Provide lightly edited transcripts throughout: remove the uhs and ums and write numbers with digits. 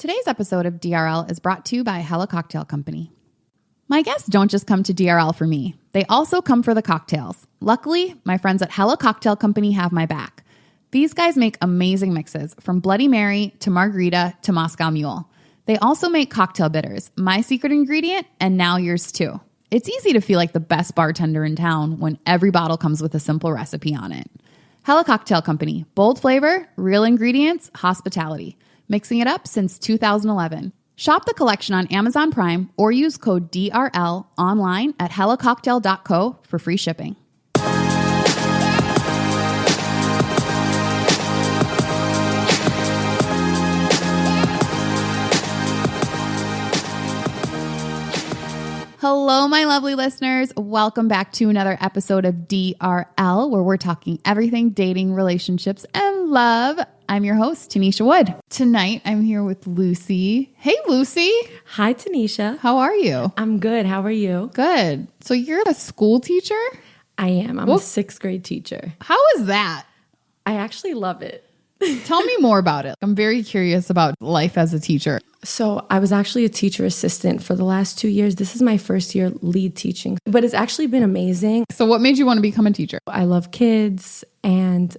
Today's episode of DRL is brought to you by Hella Cocktail Company. My guests don't just come to DRL for me. They also come for the cocktails. Luckily, my friends at Hella Cocktail Company have my back. These guys make amazing mixes, from Bloody Mary to Margarita to Moscow Mule. They also make cocktail bitters, my secret ingredient, and now yours too. It's easy to feel like the best bartender in town when every bottle comes with a simple recipe on it. Hella Cocktail Company, bold flavor, real ingredients, hospitality. Mixing it up since 2011. Shop the collection on Amazon Prime or use code DRL online at hellacocktail.co for free shipping. Hello, my lovely listeners. Welcome back to another episode of DRL, where we're talking everything dating, relationships, and love. I'm your host, Tanisha Wood. Tonight, I'm here with Lucy. Hey, Lucy. Hi, Tanisha. How are you? I'm good. How are you? Good. So you're a school teacher? I am. I'm a sixth grade teacher. How is that? I actually love it. Tell me more about it. I'm very curious about life as a teacher. So I was actually a teacher assistant for the last 2 years. This is my first year lead teaching, but it's actually been amazing. So what made you want to become a teacher? I love kids, and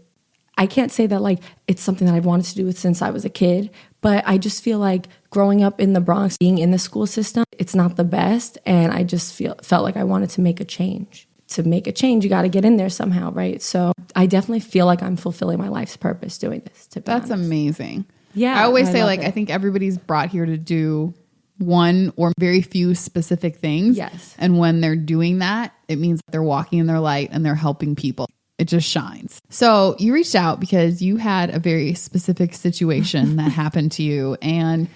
I can't say that like it's something that I've wanted to do since I was a kid, but I just feel like growing up in the Bronx, being in the school system, it's not the best. And I just felt like I wanted to make a change. To make a change, you got to get in there somehow, right? So I definitely feel like I'm fulfilling my life's purpose doing this. That's amazing. Yeah. I always say, like, I think everybody's brought here to do one or very few specific things. Yes. And when they're doing that, it means they're walking in their light and they're helping people. It just shines. So you reached out because you had a very specific situation that happened to you. And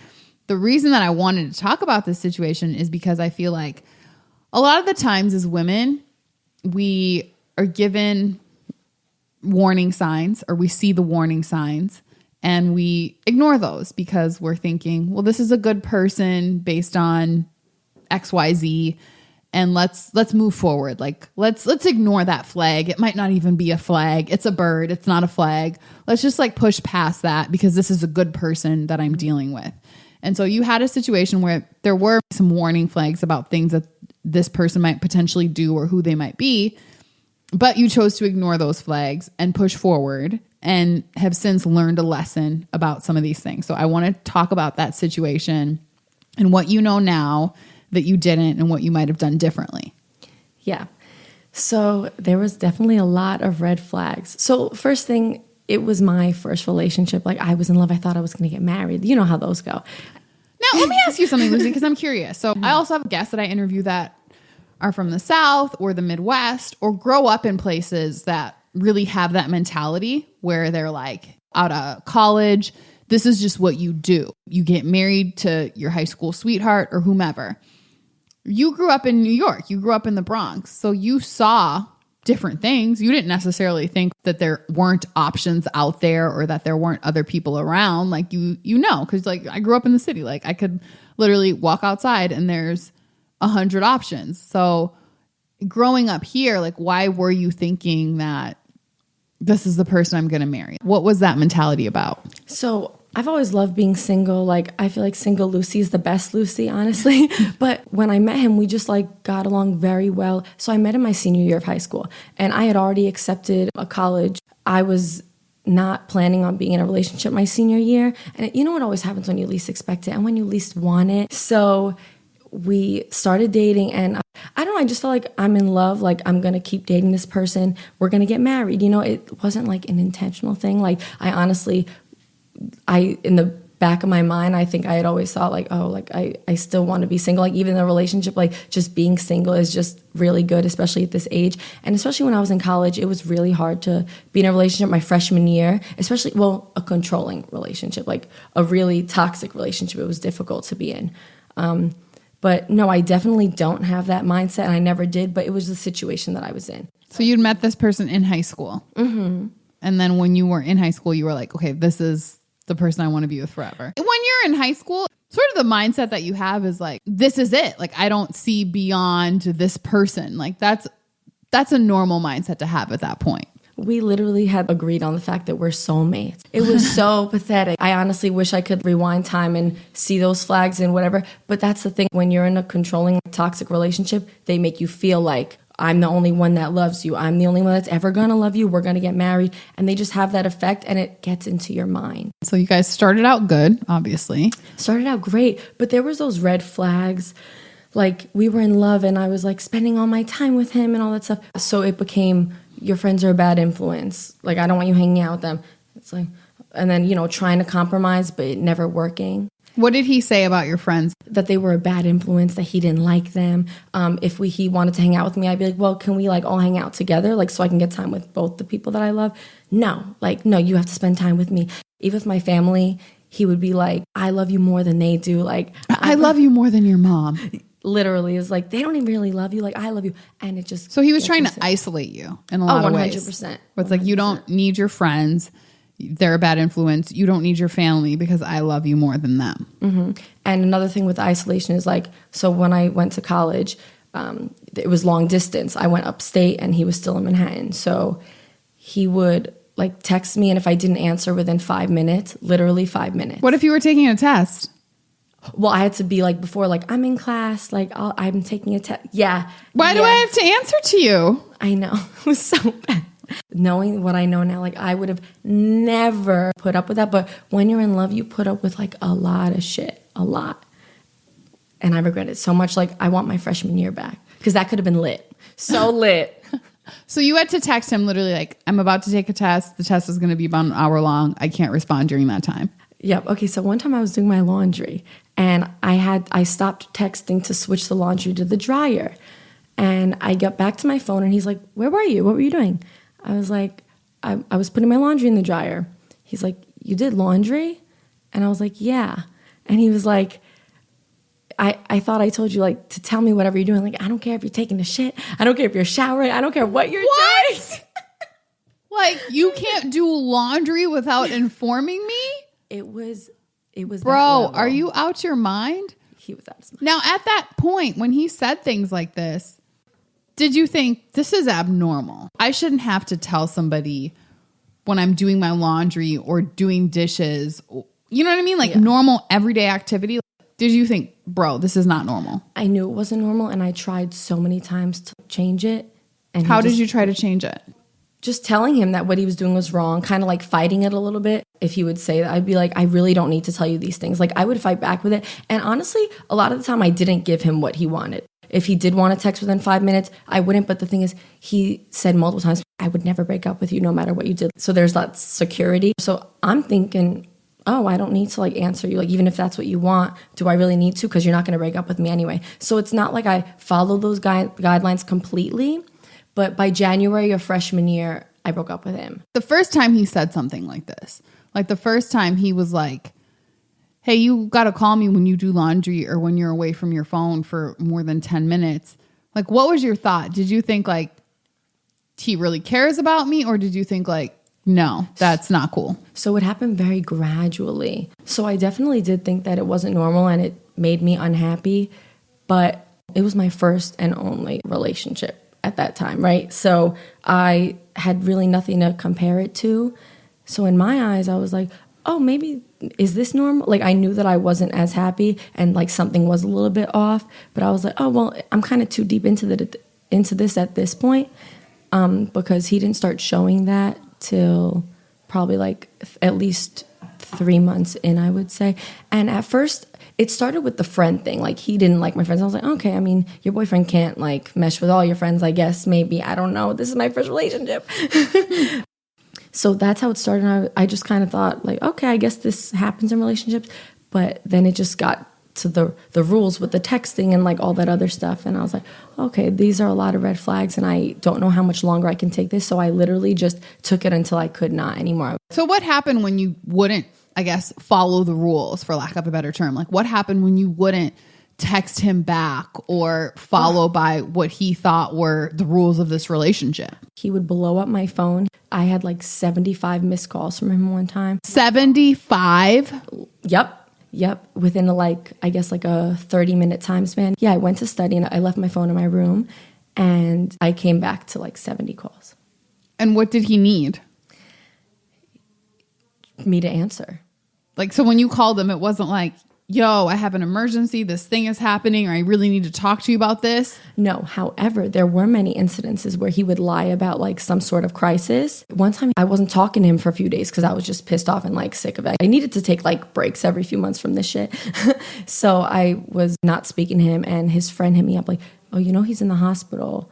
the reason that I wanted to talk about this situation is because I feel like a lot of the times as women, we are given warning signs, or we see the warning signs and we ignore those because we're thinking, well, this is a good person based on XYZ, and let's move forward. Like, let's ignore that flag. It might not even be a flag. It's a bird. It's not a flag. Let's just like push past that because this is a good person that I'm dealing with. And so you had a situation where there were some warning flags about things that this person might potentially do or who they might be, but you chose to ignore those flags and push forward and have since learned a lesson about some of these things. So I want to talk about that situation and what you know now that you didn't and what you might have done differently. Yeah. So there was definitely a lot of red flags. So first thing, it was my first relationship. Like, I was in love. I thought I was going to get married. You know how those go. Now, let me ask you something, Lucy, because I'm curious. So I also have guests that I interview that are from the South or the Midwest or grow up in places that really have that mentality where they're like, out of college, this is just what you do. You get married to your high school sweetheart or whomever. You grew up in New York. You grew up in the Bronx. So you saw different things. You didn't necessarily think that there weren't options out there or that there weren't other people around. Like you know, because like I grew up in the city. Like I could literally walk outside and there's 100 options. So growing up here, like why were you thinking that this is the person I'm going to marry? What was that mentality about? So I've always loved being single. Like, I feel like single Lucy is the best Lucy, honestly. But when I met him, we just like got along very well. So I met him my senior year of high school, and I had already accepted a college. I was not planning on being in a relationship my senior year. And you know what always happens when you least expect it and when you least want it. So we started dating, and I don't know, I just felt like I'm in love. Like, I'm going to keep dating this person. We're going to get married. You know, it wasn't like an intentional thing. Like, in the back of my mind, I think I had always thought like, oh, like I still want to be single. Like, even in a relationship, like just being single is just really good, especially at this age. And especially when I was in college, it was really hard to be in a relationship my freshman year, especially, well, a controlling relationship, like a really toxic relationship. It was difficult to be in. But no, I definitely don't have that mindset, and I never did, but it was the situation that I was in. So you'd met this person in high school. Mm-hmm. And then when you were in high school, you were like, okay, this is the person I want to be with forever. When you're in high school, sort of the mindset that you have is like, this is it. Like, I don't see beyond this person. Like, that's a normal mindset to have at that point. We literally had agreed on the fact that we're soulmates. It was so pathetic. I honestly wish I could rewind time and see those flags and whatever. But that's the thing. When you're in a controlling, toxic relationship, they make you feel like I'm the only one that loves you. I'm the only one that's ever going to love you. We're going to get married. And they just have that effect and it gets into your mind. So you guys started out good, obviously. Started out great. But there was those red flags. Like we were in love and I was like spending all my time with him and all that stuff. So it became, your friends are a bad influence. Like, I don't want you hanging out with them. It's like, and then, trying to compromise, but it never working. What did he say about your friends? That they were a bad influence, that he didn't like them. If he wanted to hang out with me, I'd be like, well, can we like all hang out together? Like, so I can get time with both the people that I love? No, you have to spend time with me. Even with my family, he would be like, I love you more than they do. Like, I love you more than your mom. Literally, it's like, they don't even really love you. Like, I love you. And it just... So he was trying to isolate you in a lot of ways. 100%. It's like, you don't need your friends. They're a bad influence. You don't need your family because I love you more than them. Mm-hmm. And another thing with isolation is like, so when I went to college, it was long distance. I went upstate and he was still in Manhattan. So he would like text me, and if I didn't answer within 5 minutes, literally 5 minutes. What if you were taking a test? Well, I had to be like before, like, I'm in class, like I'm taking a test. Yeah. Why do I have to answer to you? I know. It was so bad. Knowing what I know now, like I would have never put up with that. But when you're in love, you put up with like a lot of shit, a lot. And I regret it so much. Like I want my freshman year back because that could have been lit. So lit. So you had to text him literally like, I'm about to take a test. The test is going to be about an hour long. I can't respond during that time. Yep. Okay. So one time I was doing my laundry and I stopped texting to switch the laundry to the dryer. And I got back to my phone and he's like, where were you? What were you doing? I was like, I was putting my laundry in the dryer. He's like, you did laundry? And I was like, yeah. And he was like, I thought I told you like to tell me whatever you're doing. Like, I don't care if you're taking a shit. I don't care if you're showering. I don't care what you're doing. Like, you can't do laundry without informing me? It was Bro, are you out your mind? He was out of his mind. Now, at that point, when he said things like this, did you think this is abnormal? I shouldn't have to tell somebody when I'm doing my laundry or doing dishes. You know what I mean? Like normal everyday activity. Did you think, bro, this is not normal? I knew it wasn't normal and I tried so many times to change it. And how did you try to change it? Just telling him that what he was doing was wrong, kind of like fighting it a little bit. If he would say that, I'd be like, I really don't need to tell you these things. Like I would fight back with it. And honestly, a lot of the time I didn't give him what he wanted. If he did want to text within 5 minutes, I wouldn't. But the thing is, he said multiple times, I would never break up with you no matter what you did. So there's that security. So I'm thinking, oh, I don't need to like answer you. Like, even if that's what you want, do I really need to? Because you're not going to break up with me anyway. So it's not like I followed those guidelines completely. But by January of freshman year, I broke up with him. The first time he said something like this, like the first time he was like, hey, you got to call me when you do laundry or when you're away from your phone for more than 10 minutes. Like, what was your thought? Did you think like he really cares about me? Or did you think like, no, that's not cool? So it happened very gradually. So I definitely did think that it wasn't normal and it made me unhappy. But it was my first and only relationship at that time, right? So I had really nothing to compare it to. So in my eyes, I was like, oh, maybe, is this normal? Like, I knew that I wasn't as happy and like something was a little bit off, but I was like, oh, well, I'm kind of too deep into this at this point, because he didn't start showing that till probably like at least 3 months in, I would say. And at first, it started with the friend thing. Like, he didn't like my friends. I was like, okay, I mean, your boyfriend can't like mesh with all your friends, I guess, maybe. I don't know. This is my first relationship. So that's how it started. And I just kind of thought like, okay, I guess this happens in relationships. But then it just got to the rules with the texting and like all that other stuff. And I was like, okay, these are a lot of red flags and I don't know how much longer I can take this. So I literally just took it until I could not anymore. So what happened when you wouldn't, I guess, follow the rules, for lack of a better term? Like, what happened when you wouldn't text him back or follow by what he thought were the rules of this relationship? He would blow up my phone. I had like 75 missed calls from him one time. 75? Yep. Within I guess like a 30-minute time span. Yeah, I went to study and I left my phone in my room and I came back to like 70 calls. And what did he need? Me to answer. Like, so when you called him, it wasn't like, yo, I have an emergency, this thing is happening, or I really need to talk to you about this? No. However, there were many incidences where he would lie about like some sort of crisis. One time I wasn't talking to him for a few days because I was just pissed off and like sick of it. I needed to take like breaks every few months from this shit. So I was not speaking to him, and his friend hit me up like, oh, you know, he's in the hospital.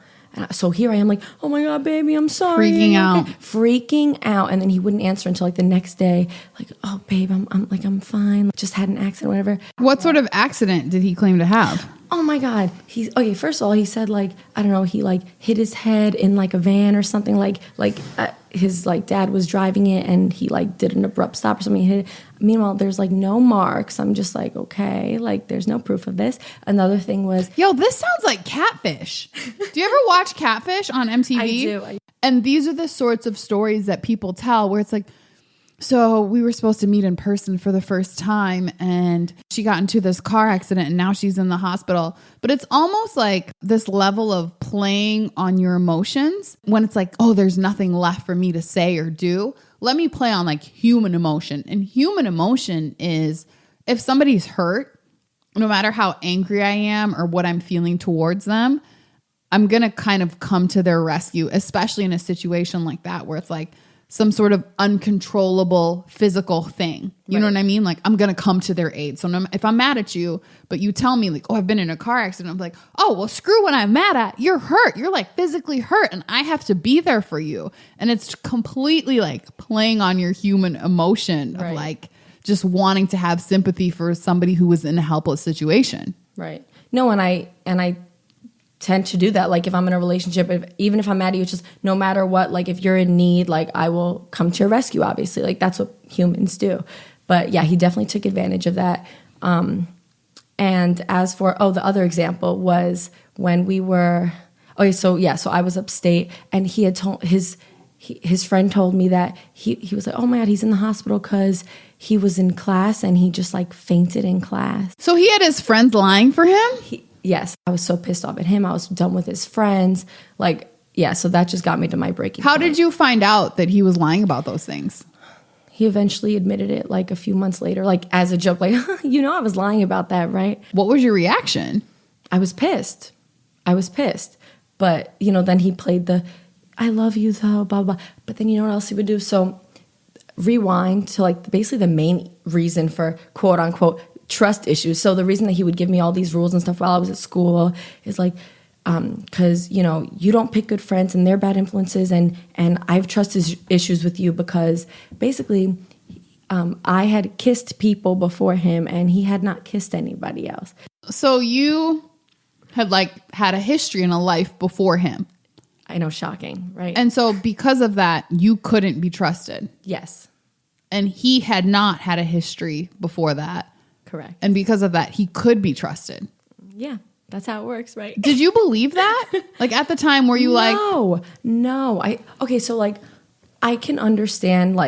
So here I am like, oh my God, baby, I'm sorry. Freaking out. And then he wouldn't answer until like the next day. Like, oh, babe, I'm fine. Just had an accident, whatever. What sort of accident did he claim to have? Oh my God. First of all, he said like, I don't know, he like hit his head in like a van or something, his like dad was driving it and he like did an abrupt stop or something. He hit it. Meanwhile, there's like no marks. I'm just like, okay, like there's no proof of this. Another thing was, yo, this sounds like Catfish. Do you ever watch Catfish on MTV? I do. And these are the sorts of stories that people tell where it's like, so we were supposed to meet in person for the first time and she got into this car accident and now she's in the hospital. But it's almost like this level of playing on your emotions when it's like, oh, there's nothing left for me to say or do. Let me play on like human emotion. And human emotion is if somebody's hurt, no matter how angry I am or what I'm feeling towards them, I'm going to kind of come to their rescue, especially in a situation like that where it's like, some sort of uncontrollable physical thing. You know what I mean? Like, I'm going to come to their aid. So if I'm mad at you, but you tell me like, oh, I've been in a car accident. I'm like, oh, well, screw what I'm mad at. You're hurt. You're like physically hurt and I have to be there for you. And it's completely like playing on your human emotion of like just wanting to have sympathy for somebody who was in a helpless situation. Right. No, and I tend to do that. Like if I'm in a relationship, even if I'm mad at you, it's just no matter what, like if you're in need, like I will come to your rescue, obviously. Like that's what humans do. But yeah, he definitely took advantage of that. And as for, the other example was when we were, so I was upstate and he had told his friend told me that he was like, oh my God, he's in the hospital because he was in class and he just like fainted in class. So he had his friends lying for him? Yes. I was so pissed off at him. I was done with his friends. Like, yeah, so that just got me to my breaking point. How did you find out that he was lying about those things? He eventually admitted it like a few months later, like as a joke, like, I was lying about that, right? What was your reaction? I was pissed. But, then he played the, I love you though, blah, blah. But then you know what else he would do? So rewind to like basically the main reason for quote unquote trust issues. So the reason that he would give me all these rules and stuff while I was at school is like, because, you don't pick good friends and they're bad influences. And I have trust issues with you because basically I had kissed people before him and he had not kissed anybody else. So you had had a history in a life before him. I know, shocking, right? And so because of that, you couldn't be trusted. Yes. And he had not had a history before that. Correct. And because of that, he could be trusted. Yeah, that's how it works, right? Did you believe that? Like at the time, were you No. So I can understand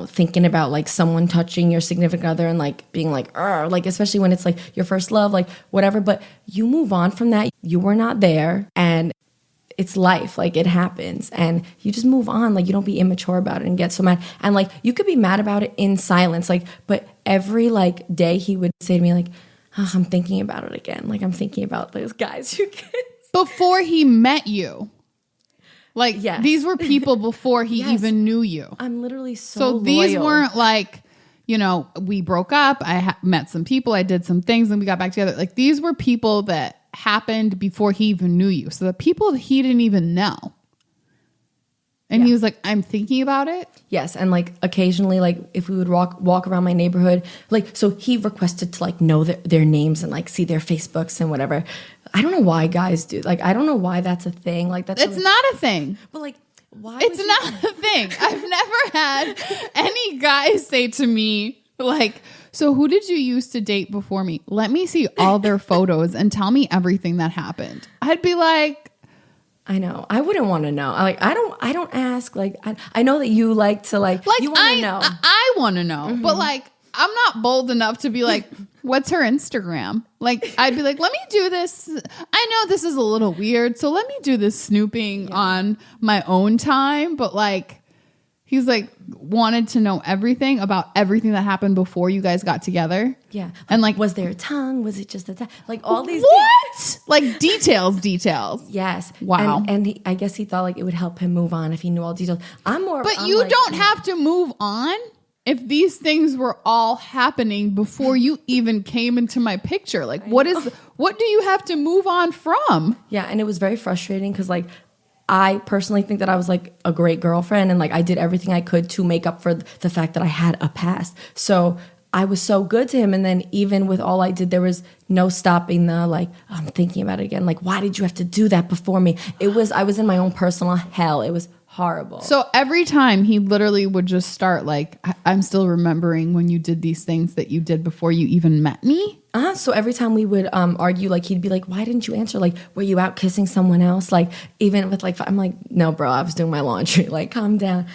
thinking about someone touching your significant other and being especially when it's your first love, whatever, but you move on from that. You were not there and it's life. It happens and you just move on. You don't be immature about it and get so mad. And you could be mad about it in silence. But every day he would say to me I'm thinking about it again. I'm thinking about those guys who kissed. Before he met you. Yes. These were people before he yes. even knew you. I'm literally so loyal. These weren't we broke up. I met some people. I did some things and we got back together. These were people that happened before he even knew you. So the people that he didn't even know. And he was like, I'm thinking about it. Yes. And occasionally, if we would walk around my neighborhood, so he requested to know their names and see their Facebooks and whatever. I don't know why guys do. I don't know why that's a thing. It's not a thing. But why? It's not a thing. I've never had any guys say to me so who did you used to date before me? Let me see all their photos and tell me everything that happened. I'd be I know. I wouldn't want to know. I don't ask. I know that you like to you want to know. I want to know. Mm-hmm. But I'm not bold enough to be like, what's her Instagram? Like, I'd be like, let me do this. I know this is a little weird, so let me do this snooping on my own time. But like, he's like wanted to know everything about everything that happened before you guys got together. Yeah. And like, was there a tongue? Was it just a tongue? Like all these what? Like details. Yes. Wow. And I guess he thought like it would help him move on if he knew all details. But you don't have to move on if these things were all happening before you even came into my picture. Like, what do you have to move on from? Yeah. And it was very frustrating because like, I personally think that I was like a great girlfriend and like I did everything I could to make up for the fact that I had a past. So I was so good to him. And then even with all I did, there was no stopping the like, I'm thinking about it again. Like, why did you have to do that before me? I was in my own personal hell. It was horrible. So every time he literally would just start like, I'm still remembering when you did these things that you did before you even met me. So every time we would argue, like he'd be like, why didn't you answer? Like, were you out kissing someone else? Like, even with like, I'm like, no, bro, I was doing my laundry. Like, calm down.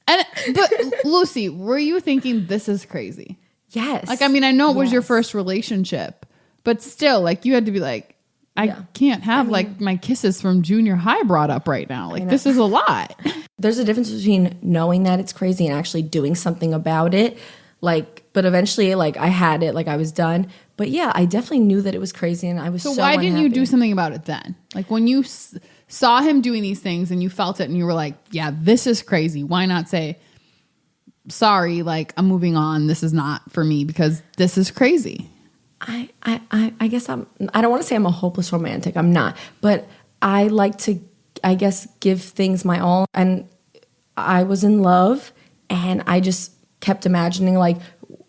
But Lucy, were you thinking this is crazy? Yes. Like, I mean, I know it was your first relationship, but still, like, you had to be like, I can't have like my kisses from junior high brought up right now. Like, this is a lot. There's a difference between knowing that it's crazy and actually doing something about it. Like, but eventually, like, I had it, like, I was done. But yeah, I definitely knew that it was crazy, and I was so why didn't unhappy. you do something about it then? Like, when you saw him doing these things and you felt it and you were like, yeah, this is crazy. Why not say, sorry, like, I'm moving on. This is not for me because this is crazy. I guess I don't want to say I'm a hopeless romantic. I'm not. But I like to, I guess, give things my all. And I was in love, and I just kept imagining, like,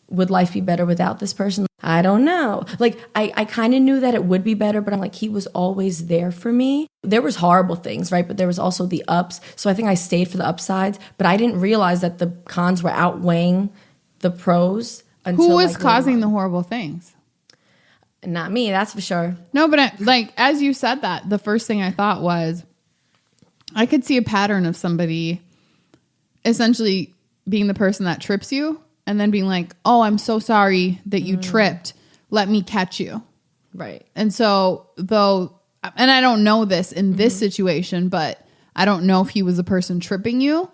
would life be better without this person? I don't know. Like, I kind of knew that it would be better, but I'm like, he was always there for me. There was horrible things, right? But there was also the ups. So I think I stayed for the upsides, but I didn't realize that the cons were outweighing the pros. Until, who was like, causing the horrible things? Not me, that's for sure. No, but like, as you said that, the first thing I thought was, I could see a pattern of somebody essentially being the person that trips you and then being like, oh, I'm so sorry that you tripped. Let me catch you. Right. And so and I don't know this in this situation, but I don't know if he was the person tripping you,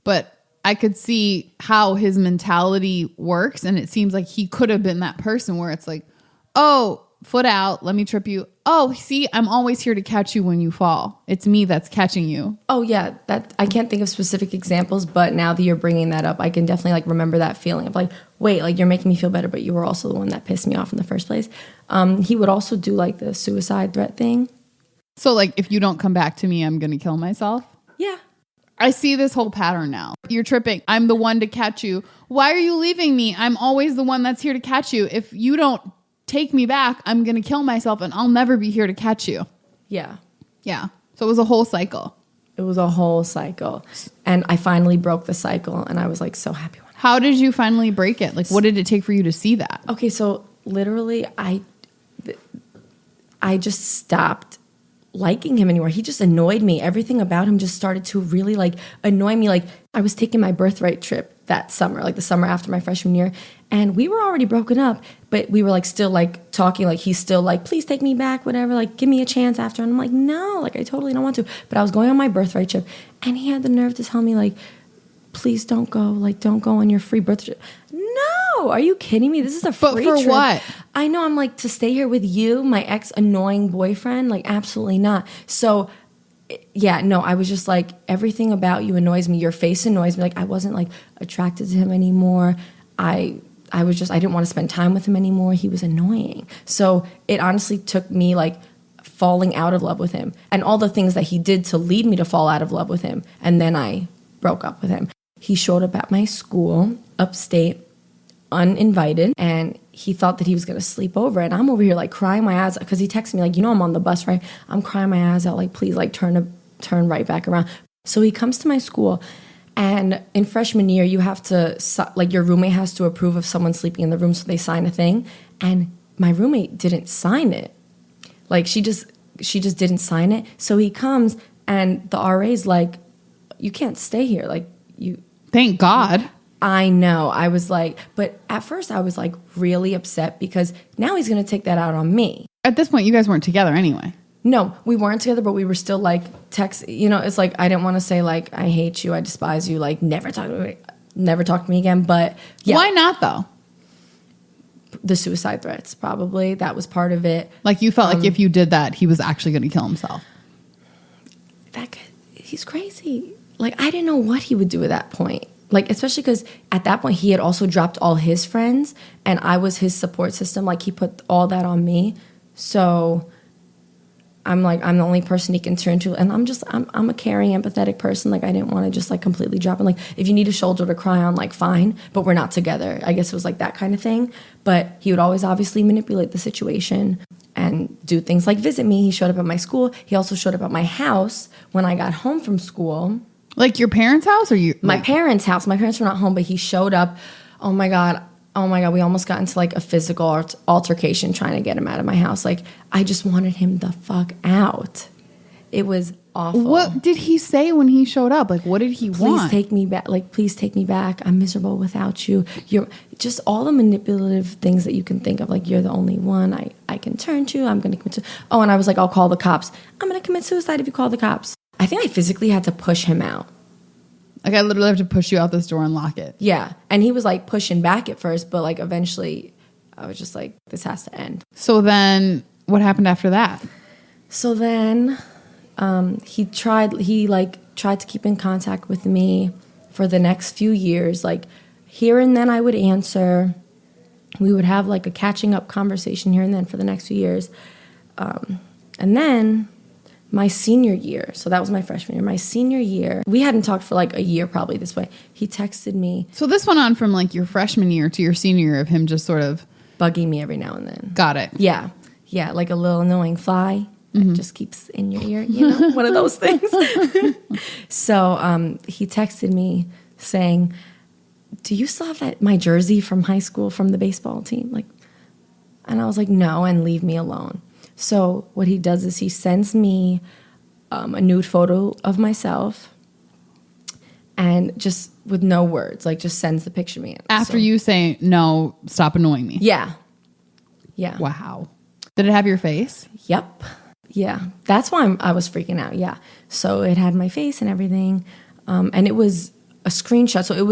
but I could see how his mentality works. And it seems like he could have been that person where it's like, oh, foot out, let me trip you. Oh, see, I'm always here to catch you when you fall. It's me that's catching you. Oh, yeah. That I can't think of specific examples, but now that you're bringing that up, I can definitely like remember that feeling of like, wait, like you're making me feel better, but you were also the one that pissed me off in the first place. He would also do like the suicide threat thing. So like, if you don't come back to me, I'm going to kill myself? Yeah. I see this whole pattern now. You're tripping. I'm the one to catch you. Why are you leaving me? I'm always the one that's here to catch you. If you don't take me back, I'm going to kill myself and I'll never be here to catch you. Yeah. Yeah. So it was a whole cycle. It was a whole cycle. And I finally broke the cycle and I was like so happy. How did you finally break it? Like, what did it take for you to see that? Okay. So literally I just stopped liking him anymore. He just annoyed me. Everything about him just started to really like annoy me. Like I was taking my birthright trip that summer, like the summer after my freshman year, and we were already broken up, but we were like still like talking, like he's still like, please take me back, whatever, like give me a chance after. And I'm like, no, like I totally don't want to. But I was going on my birthright trip and he had the nerve to tell me like, please don't go, like don't go on your free birthday trip. No, are you kidding me? This is a free trip. But for what? I know, I'm like, to stay here with you, my ex annoying boyfriend, like absolutely not. So yeah, no, I was just like, everything about you annoys me. Your face annoys me. Like I wasn't like attracted to him anymore. I didn't want to spend time with him anymore. He was annoying. So it honestly took me like falling out of love with him and all the things that he did to lead me to fall out of love with him. And then I broke up with him. He showed up at my school upstate uninvited and he thought that he was going to sleep over, and I'm over here like crying my eyes out because he texted me like, you know, I'm on the bus, right? I'm crying my eyes out like, please like turn right back around. So he comes to my school, and in freshman year you have to like your roommate has to approve of someone sleeping in the room, so they sign a thing, and my roommate didn't sign it. Like she just didn't sign it. So he comes and the RA's like, you can't stay here, like you. Thank God. I know. I was like, but at first I was like really upset because now he's going to take that out on me. At this point, you guys weren't together anyway. No, we weren't together, but we were still like text. You know, it's like I didn't want to say like I hate you, I despise you, like never talk to me again. But yeah, Why not though? The suicide threats, probably that was part of it. Like you felt like if you did that, he was actually going to kill himself. That guy, he's crazy. Like I didn't know what he would do at that point. Like especially because at that point he had also dropped all his friends, and I was his support system. Like he put all that on me, so. I'm like, I'm the only person he can turn to. And I'm a caring, empathetic person. Like, I didn't want to just, like, completely drop him. Like, if you need a shoulder to cry on, like, fine. But we're not together. I guess it was, like, that kind of thing. But he would always obviously manipulate the situation and do things like visit me. He showed up at my school. He also showed up at my house when I got home from school. Like your parents' house or you? My parents' house. My parents were not home, but he showed up. Oh, my God, we almost got into like a physical altercation trying to get him out of my house. Like, I just wanted him the fuck out. It was awful. What did he say when he showed up? Like, what did he want? Please take me back. Like, please take me back. I'm miserable without you. You're just all the manipulative things that you can think of. Like, you're the only one I can turn to. I'm going to commit suicide. Oh, and I was like, I'll call the cops. I'm going to commit suicide if you call the cops. I think I physically had to push him out. Like, I literally have to push you out this door and lock it. Yeah. And he was like pushing back at first, but like eventually I was just like, this has to end. So then what happened after that? So then he tried to keep in contact with me for the next few years. Like here and then I would answer. We would have like a catching up conversation here and then for the next few years. And then my senior year, so that was my freshman year, my senior year, we hadn't talked for like a year probably this way. He texted me. So this went on from like your freshman year to your senior year of him just sort of bugging me every now and then. Got it. Yeah. Yeah, like a little annoying fly that just keeps in your ear, you know, one of those things. So he texted me saying, do you still have my jersey from high school from the baseball team? Like, and I was like, no, and leave me alone. So what he does is he sends me a nude photo of myself and just with no words, like just sends the picture to me. After you say, no, stop annoying me. Yeah. Yeah. Wow. Did it have your face? Yep. Yeah. That's why I was freaking out. Yeah. So it had my face and everything. And it was a screenshot. So it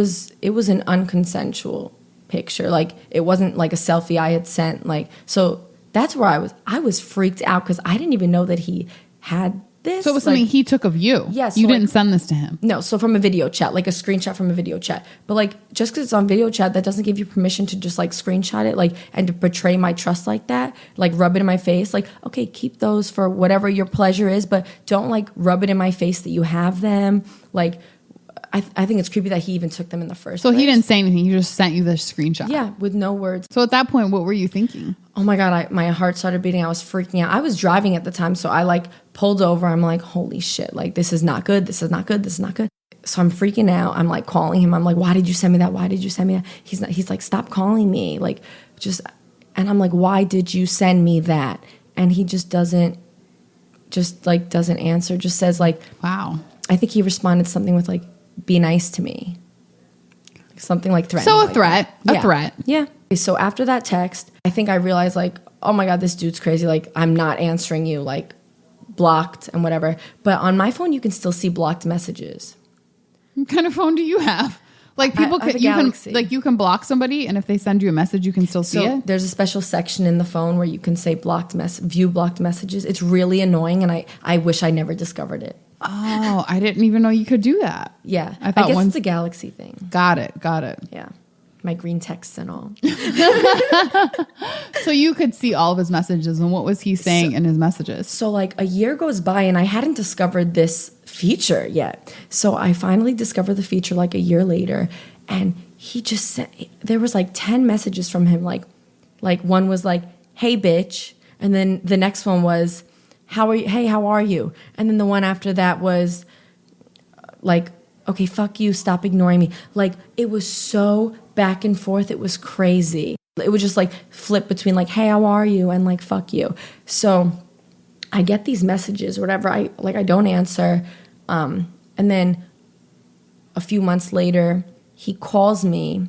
was an unconsensual picture. Like it wasn't like a selfie I had sent. Like, so that's where I was freaked out because I didn't even know that he had this. So it was something he took of you. Yes. You didn't send this to him. No. So from a video chat, like a screenshot from a video chat. But like, just because it's on video chat, that doesn't give you permission to just like screenshot it, like, and to betray my trust like that, like rub it in my face. Like, okay, keep those for whatever your pleasure is, but don't like rub it in my face that you have them. Like, I think it's creepy that he even took them in the first place. So he didn't say anything. He just sent you this screenshot. Yeah, with no words. So at that point, what were you thinking? Oh my God, my heart started beating. I was freaking out. I was driving at the time, so I like pulled over. I'm like, holy shit, like this is not good. This is not good. This is not good. So I'm freaking out. I'm like calling him. I'm like, why did you send me that? Why did you send me that? He's like, stop calling me. Like just, and I'm like, why did you send me that? And he just doesn't answer. Just says like, wow. I think he responded something with like, be nice to me. Something like threatening. So a like threat. that. A threat. Yeah. So after that text, I think I realized like, oh my God, this dude's crazy. Like I'm not answering you, like blocked and whatever. But on my phone, you can still see blocked messages. What kind of phone do you have? Like people you can block somebody, and if they send you a message, you can still see it. There's a special section in the phone where you can say view blocked messages. It's really annoying, and I wish I never discovered it. Oh, I didn't even know you could do that. Yeah, I guess it's a Galaxy thing. Got it. Yeah, my green texts and all. So you could see all of his messages, and what was he saying in his messages? So like a year goes by, and I hadn't discovered this feature yet. So I finally discovered the feature like a year later, and he just sent, there was like 10 messages from him. Like one was like, hey bitch. And then the next one was, how are you? Hey, how are you? And then the one after that was like, okay, fuck you. Stop ignoring me. Like it was so back and forth. It was crazy. It would just like flip between like, hey, how are you? And like, fuck you. So I get these messages, whatever. I don't answer. And then a few months later, he calls me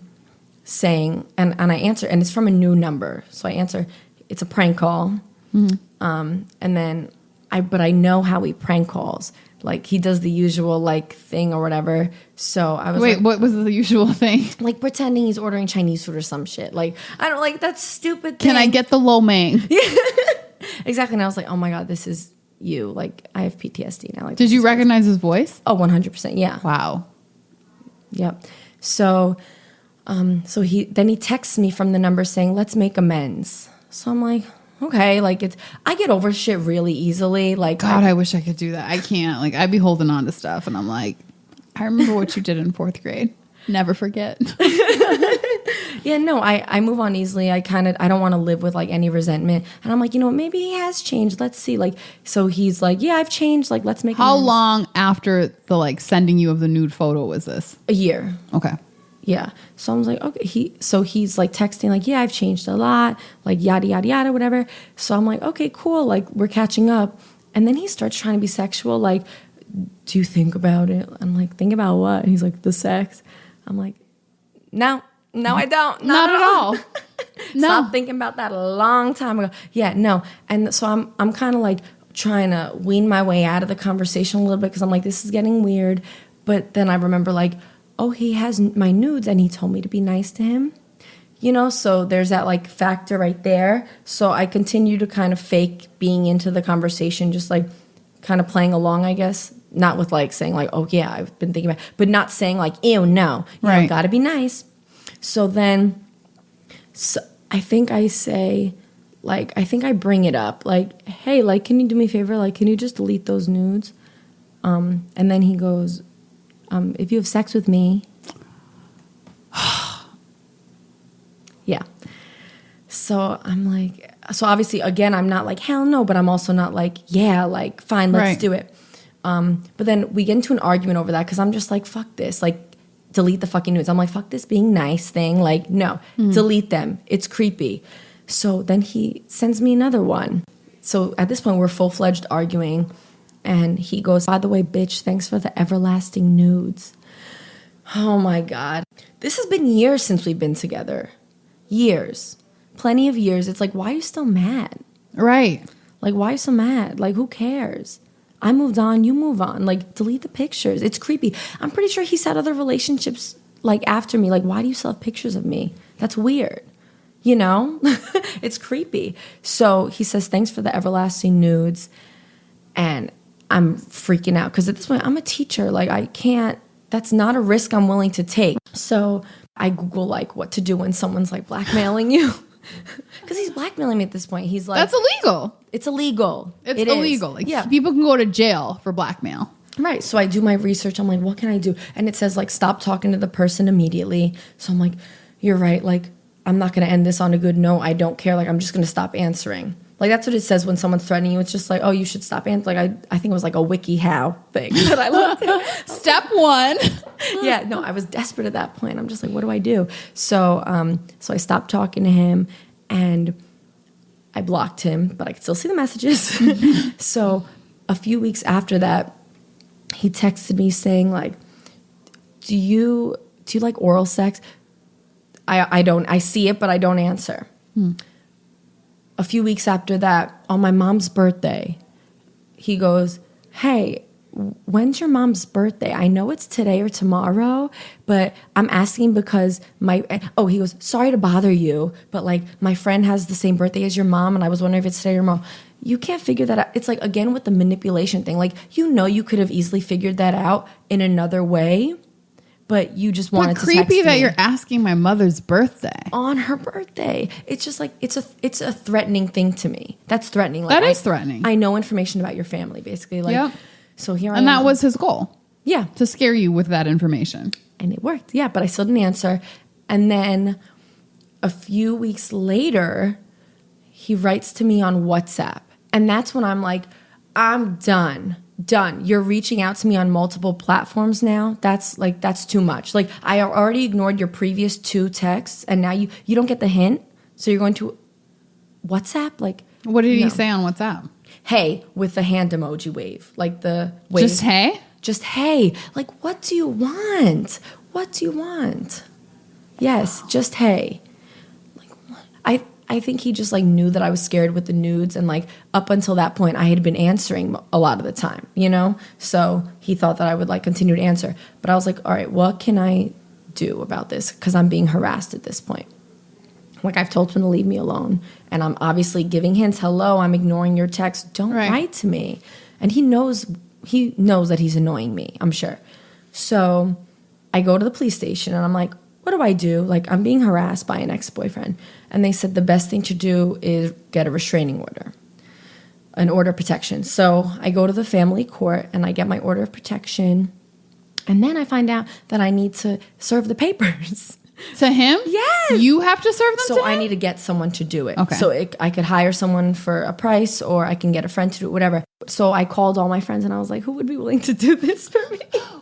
saying, and I answer, and it's from a new number. So I answer, it's a prank call. And then but I know how he prank calls. Like, he does the usual, like, thing or whatever. So I was Wait, what was the usual thing? like, pretending he's ordering Chinese food or some shit. Like, I don't like that stupid thing. Can I get the lo mein? Exactly. And I was like, oh my God, this is you. Like, I have PTSD now. Like, Did you recognize his voice? Oh, 100%. Yeah. Wow. Yep. So, he texts me from the number saying, let's make amends. So I'm like, okay, like, I get over shit really easily. Like, God, I wish I could do that. I can't. Like, I'd be holding on to stuff, and I'm like, I remember what you did in 4th grade. Never forget. Yeah, no, I move on easily. I don't want to live with, like, any resentment. And I'm like, you know what, maybe he has changed. Let's see. Like, so he's like, yeah, I've changed. Like, let's make How amends. long after the, like, sending you of the nude photo was this? A year. Okay. Yeah. So I was like, okay. He's like texting, like, yeah, I've changed a lot, like, yada, yada, yada, whatever. So I'm like, okay, cool. Like, we're catching up. And then he starts trying to be sexual. Like, do you think about it? I'm like, think about what? He's like, the sex. I'm like, no, I don't. Not at all. No. Stop thinking about that a long time ago. Yeah, no. And so I'm kind of like trying to wean my way out of the conversation a little bit because I'm like, this is getting weird. But then I remember, like, oh, he has my nudes and he told me to be nice to him. You know, so there's that, like, factor right there. So I continue to kind of fake being into the conversation, just, like, kind of playing along, I guess. Not with, like, saying, like, oh, yeah, I've been thinking about it. But not saying, like, ew, no. You know, gotta be nice. So then I think I say, like, I think I bring it up. Like, hey, like, can you do me a favor? Like, can you just delete those nudes? And then he goes, if you have sex with me. Yeah. So I'm like, so obviously, again, I'm not like, hell no, but I'm also not like, yeah, like, fine, let's do it. But then we get into an argument over that because I'm just like, fuck this. Like, delete the fucking nudes. I'm like, fuck this being nice thing. Like, no, delete them. It's creepy. So then he sends me another one. So at this point, we're full-fledged arguing. And he goes, by the way, bitch, thanks for the everlasting nudes. Oh, my God. This has been years since we've been together. Years. Plenty of years. It's like, why are you still mad? Right. Like, why are you so mad? Like, who cares? I moved on. You move on. Like, delete the pictures. It's creepy. I'm pretty sure he's had other relationships, like, after me. Like, why do you still have pictures of me? That's weird. You know? It's creepy. So he says, thanks for the everlasting nudes. And I'm freaking out because at this point I'm a teacher. Like, I can't, that's not a risk I'm willing to take. So I Google, like, what to do when someone's, like, blackmailing you. Because he's blackmailing me at this point. He's like, that's illegal. It's illegal. It's illegal. Like, yeah. People can go to jail for blackmail. Right. So I do my research. I'm like, what can I do? And it says, like, stop talking to the person immediately. So I'm like, you're right. Like, I'm not going to end this on a good note. I don't care. Like, I'm just going to stop answering. Like, that's what it says when someone's threatening you. It's just like, oh, you should stop answering. Like, I think it was like a WikiHow thing that I looked at. Step 1. Yeah, no, I was desperate at that point. I'm just like, what do I do? So I stopped talking to him and I blocked him, but I could still see the messages. So a few weeks after that, he texted me saying, like, do you like oral sex? I don't. I see it, but I don't answer. A few weeks after that, on my mom's birthday, he goes, hey, when's your mom's birthday? I know it's today or tomorrow, but I'm asking because he goes, sorry to bother you, but, like, my friend has the same birthday as your mom, and I was wondering if it's today or tomorrow. You can't figure that out. It's like, again, with the manipulation thing. Like, you could have easily figured that out in another way, but you just wanted to text me. Creepy that you're asking my mother's birthday. On her birthday. It's just like, it's a threatening thing to me. That's threatening. Like, that is threatening. I know information about your family, basically. Like, yep. So here I am. And that was his goal. Yeah. To scare you with that information. And it worked. Yeah, but I still didn't answer. And then a few weeks later, he writes to me on WhatsApp. And that's when I'm like, I'm done. You're reaching out to me on multiple platforms now. That's too much. Like, I already ignored your previous 2 texts, and now you don't get the hint. So you're going to WhatsApp? Like, what did he say on WhatsApp? Hey, with the hand emoji wave. Like the wave. Just hey? Just hey. Like, what do you want? what do you want? Yes, just hey. Like, what? I think he just like knew that I was scared with the nudes, and like up until that point I had been answering a lot of the time, you know? So he thought that I would like continue to answer. But I was like, all right, what can I do about this? Because I'm being harassed at this point. Like, I've told him to leave me alone, and I'm obviously giving hints. Hello, I'm ignoring your text. Don't write to me. And he knows that he's annoying me, I'm sure. So I go to the police station and I'm like, what do I do? Like, I'm being harassed by an ex-boyfriend. And they said the best thing to do is get a restraining order, an order of protection. So I go to the family court and I get my order of protection. And then I find out that I need to serve the papers. To him? Yes. You have to serve them so to him? I need to get someone to do it. Okay. So I could hire someone for a price, or I can get a friend to do it, whatever. So I called all my friends and I was like, who would be willing to do this for me?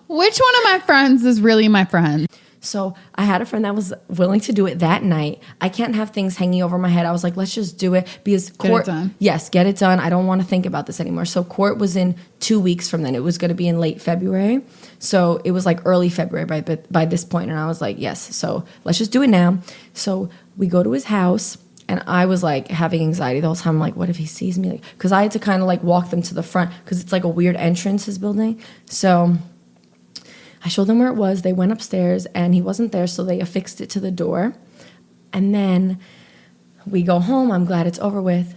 Which one of my friends is really my friend? So I had a friend that was willing to do it that night. I can't have things hanging over my head. I was like, let's just do it because court. Get it done. Yes, get it done. I don't want to think about this anymore. So court was in 2 weeks from then. It was going to be in late February. So it was like early February by this point. And I was like, yes, so let's just do it now. So we go to his house. And I was like having anxiety the whole time. I'm like, what if he sees me? Because I had to kind of like walk them to the front because it's like a weird entrance, his building. So I showed them where it was. They went upstairs and he wasn't there, so they affixed it to the door. And then we go home. I'm glad it's over with.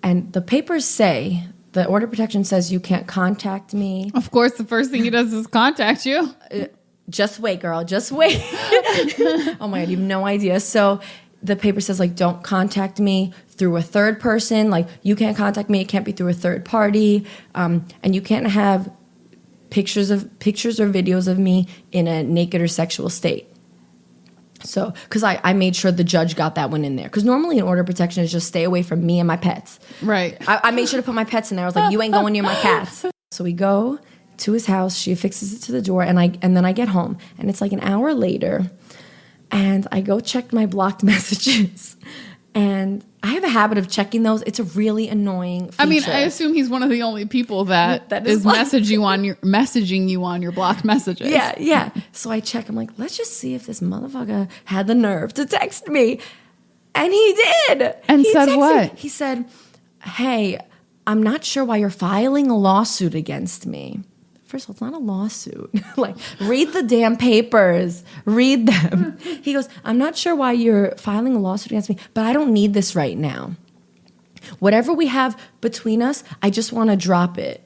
And the papers say, the order of protection says you can't contact me. Of course, the first thing he does is contact you. Just wait, girl. Just wait. Oh my God, you have no idea. So the paper says, like, don't contact me through a third person. Like, you can't contact me. It can't be through a third party. And you can't have pictures or videos of me in a naked or sexual state. So, because I made sure the judge got that one in there. Because normally an order of protection is just stay away from me and my pets. Right. I made sure to put my pets in there. I was like, you ain't going near my cats. So we go to his house. She affixes it to the door. And then I get home. And it's like an hour later. And I go check my blocked messages. And I have a habit of checking those. It's a really annoying feature. I mean, I assume he's one of the only people that is messaging you on your blocked messages. Yeah. So I check. I'm like, let's just see if this motherfucker had the nerve to text me. And he did. And he said what? He said, hey, I'm not sure why you're filing a lawsuit against me. First of all, it's not a lawsuit. Like, read the damn papers. Read them. He goes, I'm not sure why you're filing a lawsuit against me, but I don't need this right now. Whatever we have between us, I just want to drop it.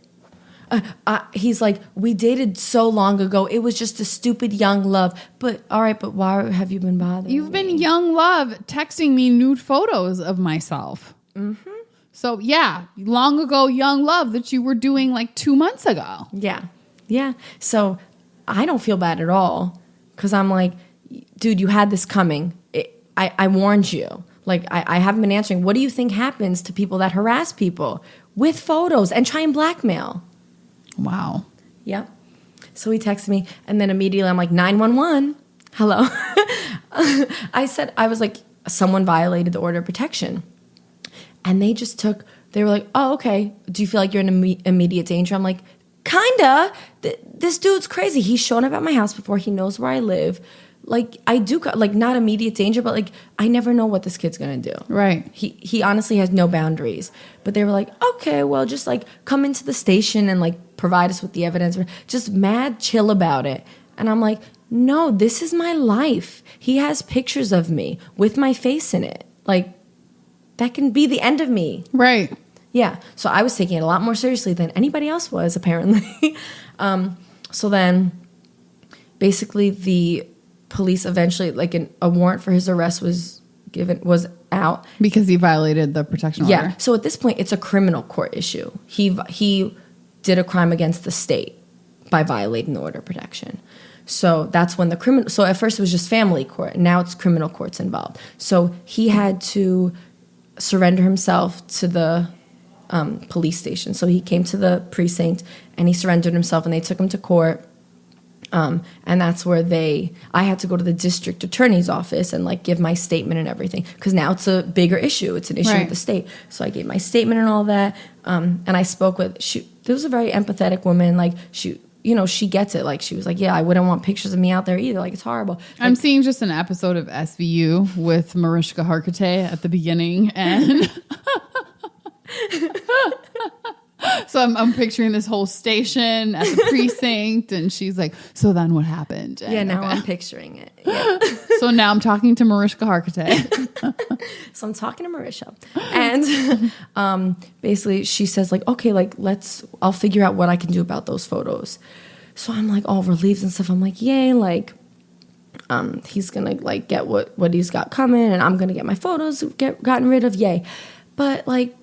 He's like, we dated so long ago. It was just a stupid young love. But all right, but why have you been bothering me? You've been young love texting me nude photos of myself. Mm-hmm. So, yeah, long ago, young love that you were doing like 2 months ago. Yeah. So I don't feel bad at all because I'm like, dude, you had this coming. I warned you. Like, I haven't been answering. What do you think happens to people that harass people with photos and try and blackmail? Wow. Yep. So he texted me, and then immediately I'm like, 911. Hello. I was like, someone violated the order of protection. And they were like, oh, okay. Do you feel like you're in immediate danger? I'm like, kinda. This dude's crazy. He's shown up at my house before. He knows where I live. Like, I do, like, not immediate danger, but like, I never know what this kid's gonna do. Right. He honestly has no boundaries. But they were like, okay, well, just like come into the station and like provide us with the evidence. Just mad chill about it. And I'm like, no, this is my life. He has pictures of me with my face in it. Like, that can be the end of me. Right. Yeah. So I was taking it a lot more seriously than anybody else was, apparently. So then basically the police eventually, like a warrant for his arrest was out. Because he violated the protection order. Yeah. So at this point, it's a criminal court issue. He did a crime against the state by violating the order of protection. So that's when so at first it was just family court. Now it's criminal courts involved. So he had to surrender himself to the police station. So he came to the precinct and he surrendered himself, and they took him to court. And that's where I had to go to the district attorney's office and like give my statement and everything. Because now it's a bigger issue. It's an issue with the state. So I gave my statement and all that. And I spoke with, there was a very empathetic woman. Like, she gets it. Like, she was like, yeah, I wouldn't want pictures of me out there either. Like, it's horrible. I'm seeing just an episode of SVU with Mariska Hargitay at the beginning, and so I'm picturing this whole station at the precinct, and she's like, so then what happened? And, now I'm picturing it. Yeah. So now I'm talking to Mariska Hargitay. So I'm talking to Marisha, and basically she says like, okay, like I'll figure out what I can do about those photos. So I'm like all relieved and stuff. I'm like, yay, like he's gonna like get what he's got coming, and I'm gonna get my photos gotten rid of, yay. But like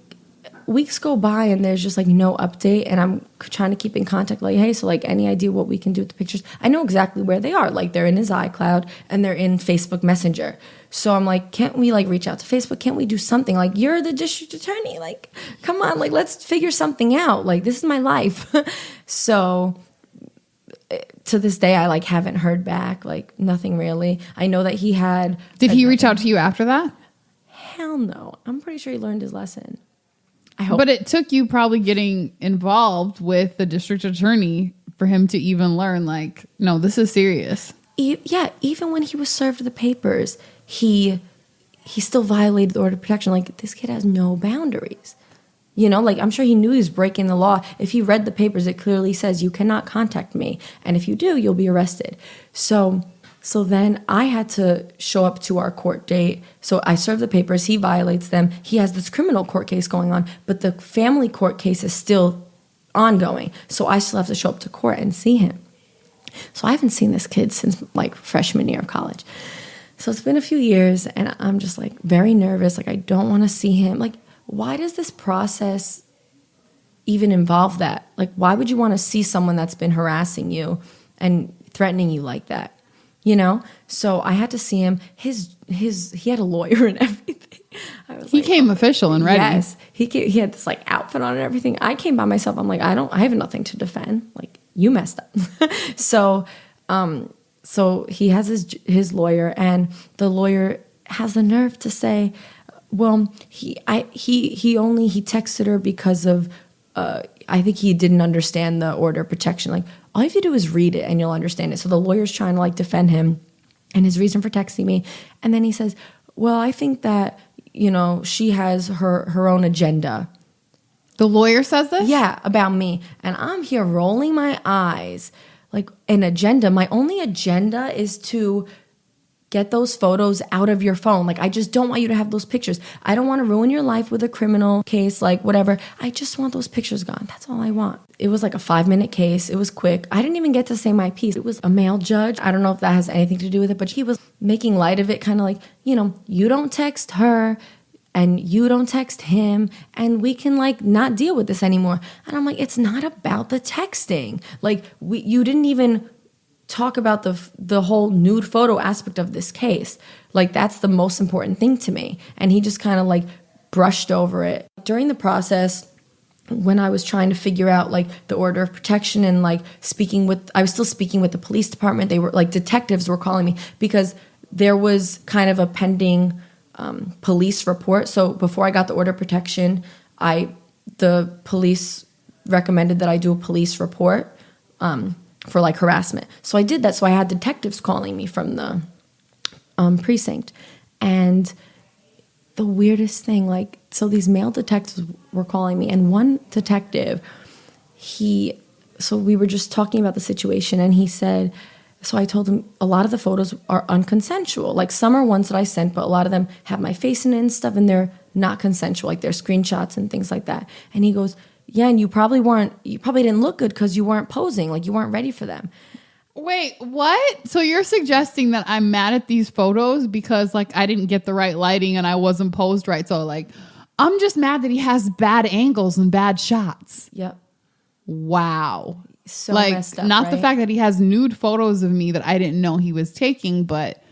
weeks go by and there's just like no update, and I'm trying to keep in contact, like, hey, so like any idea what we can do with the pictures? I know exactly where they are. Like, they're in his iCloud and they're in Facebook Messenger. So I'm like, can't we like reach out to Facebook? Can't we do something? Like, you're the district attorney, like, come on, like, let's figure something out. Like, this is my life. So to this day, I like haven't heard back, like nothing really. I know that he had. Did he reach out to you after that? Hell no. I'm pretty sure he learned his lesson. I hope. But it took you probably getting involved with the district attorney for him to even learn, like, no, this is serious. Yeah, even when he was served the papers, he still violated the order of protection. Like, this kid has no boundaries. Like, I'm sure he knew he was breaking the law. If he read the papers, it clearly says you cannot contact me. And if you do, you'll be arrested. So then I had to show up to our court date. So I serve the papers. He violates them. He has this criminal court case going on, but the family court case is still ongoing. So I still have to show up to court and see him. So I haven't seen this kid since like freshman year of college. So it's been a few years, and I'm just like very nervous. Like, I don't want to see him. Like, why does this process even involve that? Like, why would you want to see someone that's been harassing you and threatening you like that? So I had to see him. He had a lawyer and everything. He came official and ready. Yes, he had this like outfit on and everything. I came by myself. I'm like, I have nothing to defend. Like, you messed up. So he has his lawyer, and the lawyer has the nerve to say, well, he texted her because of I think he didn't understand the order of protection. Like, all you have to do is read it and you'll understand it. So the lawyer's trying to like defend him and his reason for texting me. And then he says, well, I think that, she has her own agenda. The lawyer says this? Yeah, about me. And I'm here rolling my eyes. Like, an agenda. My only agenda is to get those photos out of your phone. Like, I just don't want you to have those pictures. I don't want to ruin your life with a criminal case, like whatever. I just want those pictures gone. That's all I want. It was like a 5-minute case. It was quick. I didn't even get to say my piece. It was a male judge. I don't know if that has anything to do with it, but he was making light of it, kind of like, you don't text her and you don't text him, and we can like not deal with this anymore. And I'm like, it's not about the texting. Like, you didn't even talk about the whole nude photo aspect of this case. Like, that's the most important thing to me. And he just kind of like brushed over it. During the process, when I was trying to figure out like the order of protection and like I was still speaking with the police department. They were like, detectives were calling me because there was kind of a pending police report. So before I got the order of protection, the police recommended that I do a police report for like harassment. So I did that. So I had detectives calling me from the precinct. And the weirdest thing, like, so these male detectives were calling me, and one detective, so we were just talking about the situation, and he said, so I told him a lot of the photos are unconsensual. Like, some are ones that I sent, but a lot of them have my face in it and stuff, and they're not consensual. Like, they're screenshots and things like that. And he goes, yeah, and you probably didn't look good because you weren't posing, like you weren't ready for them. Wait, what? So you're suggesting that I'm mad at these photos because like I didn't get the right lighting and I wasn't posed right. So like, I'm just mad that he has bad angles and bad shots. Yep. Wow. So like, messed up, not right? the fact that he has nude photos of me that I didn't know he was taking, but